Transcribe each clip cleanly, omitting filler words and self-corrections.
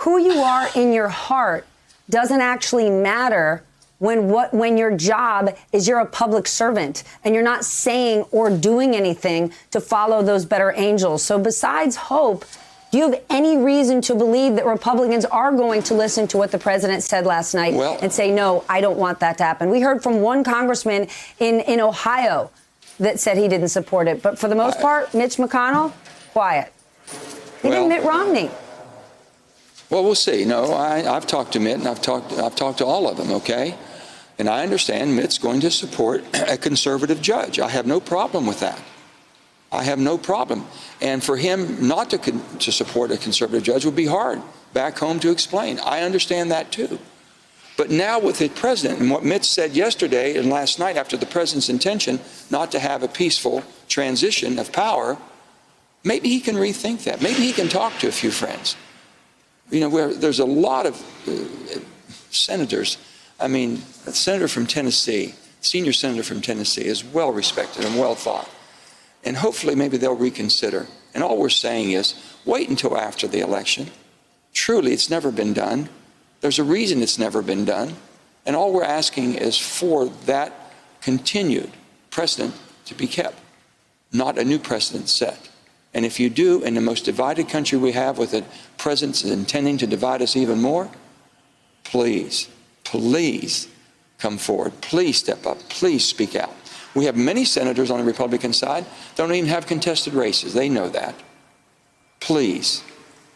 who you are in your heart doesn't actually matter when your job is you're a public servant and you're not saying or doing anything to follow those better angels. So besides hope, do you have any reason to believe that Republicans are going to listen to what the president said last night and say, no, I don't want that to happen? We heard from one congressman in Ohio that said he didn't support it. But for the most part, Mitch McConnell, quiet. Even Mitt Romney. Well, we'll see. No, I've talked to Mitt, and I've talked to all of them, okay? And I understand Mitt's going to support a conservative judge. I have no problem with that. I have no problem. And for him not to support a conservative judge would be hard back home to explain. I understand that too. But now with the president and what Mitch said yesterday and last night after the president's intention not to have a peaceful transition of power, maybe he can rethink that. Maybe he can talk to a few friends. You know, where there's a lot of senators. I mean, a senator from Tennessee, senior senator from Tennessee, is well respected and well thought. And hopefully maybe they'll reconsider. And all we're saying is wait until after the election. Truly, it's never been done. There's a reason it's never been done. And all we're asking is for that continued precedent to be kept, not a new precedent set. And if you do, in the most divided country we have, with a president intending to divide us even more, please, please come forward. Please step up. Please speak out. We have many senators on the Republican side that don't even have contested races. They know that. Please,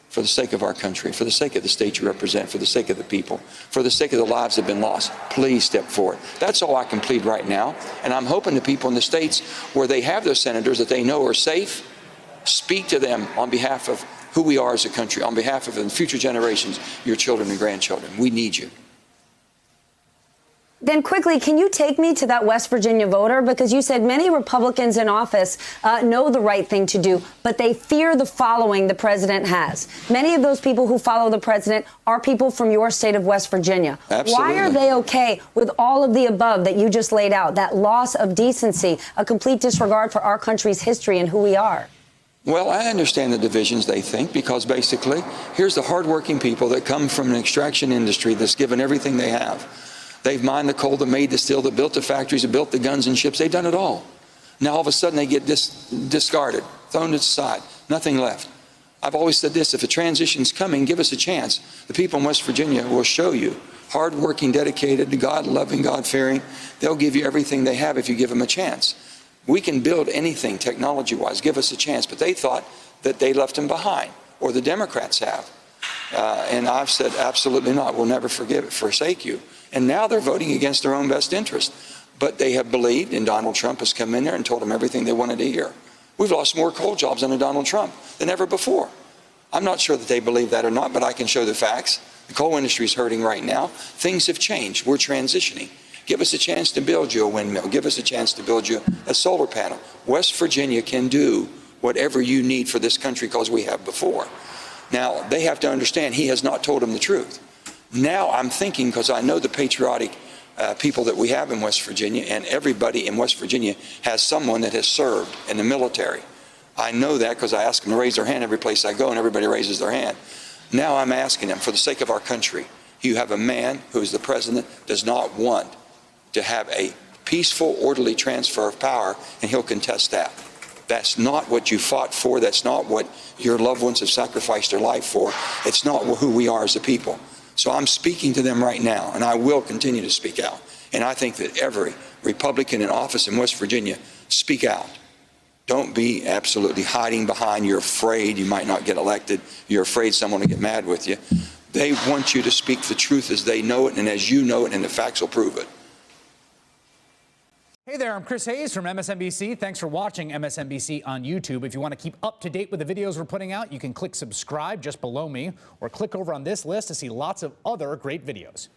for the sake of our country, for the sake of the state you represent, for the sake of the people, for the sake of the lives that have been lost, please step forward. That's all I can plead right now. And I'm hoping the people in the states where they have those senators that they know are safe, speak to them on behalf of who we are as a country, on behalf of the future generations, your children and grandchildren. We need you. Then quickly, can you take me to that West Virginia voter? Because you said many Republicans in office know the right thing to do, but they fear the following the president has. Many of those people who follow the president are people from your state of West Virginia. Absolutely. Why are they okay with all of the above that you just laid out? That loss of decency, a complete disregard for our country's history and who we are. Well, I understand the divisions they think, because basically, here's the hardworking people that come from an extraction industry that's given everything they have. They've mined the coal, that made the steel, that built the factories, that built the guns and ships. They've done it all. Now, all of a sudden, they get discarded, thrown to the side, nothing left. I've always said this: if a transition's coming, give us a chance. The people in West Virginia will show you. Hardworking, dedicated, God-loving, God-fearing. They'll give you everything they have if you give them a chance. We can build anything technology-wise. Give us a chance. But they thought that they left them behind, or the Democrats have. And I've said, absolutely not. We'll never forsake you. And now they're voting against their own best interest. But they have believed, and Donald Trump has come in there and told them everything they wanted to hear. We've lost more coal jobs under Donald Trump than ever before. I'm not sure that they believe that or not, but I can show the facts. The coal industry is hurting right now. Things have changed. We're transitioning. Give us a chance to build you a windmill. Give us a chance to build you a solar panel. West Virginia can do whatever you need for this country, because we have before. Now, they have to understand he has not told them the truth. Now I'm thinking, because I know the patriotic people that we have in West Virginia, and everybody in West Virginia has someone that has served in the military. I know that because I ask them to raise their hand every place I go, and everybody raises their hand. Now I'm asking them, for the sake of our country, you have a man who is the president, does not want to have a peaceful, orderly transfer of power, and he'll contest that. That's not what you fought for. That's not what your loved ones have sacrificed their life for. It's not who we are as a people. So I'm speaking to them right now, and I will continue to speak out. And I think that every Republican in office in West Virginia, speak out. Don't be absolutely hiding behind, you're afraid you might not get elected. You're afraid someone will get mad with you. They want you to speak the truth as they know it and as you know it, and the facts will prove it. Hey there, I'm Chris Hayes from MSNBC. Thanks for watching MSNBC on YouTube. If you want to keep up to date with the videos we're putting out, you can click subscribe just below me, or click over on this list to see lots of other great videos.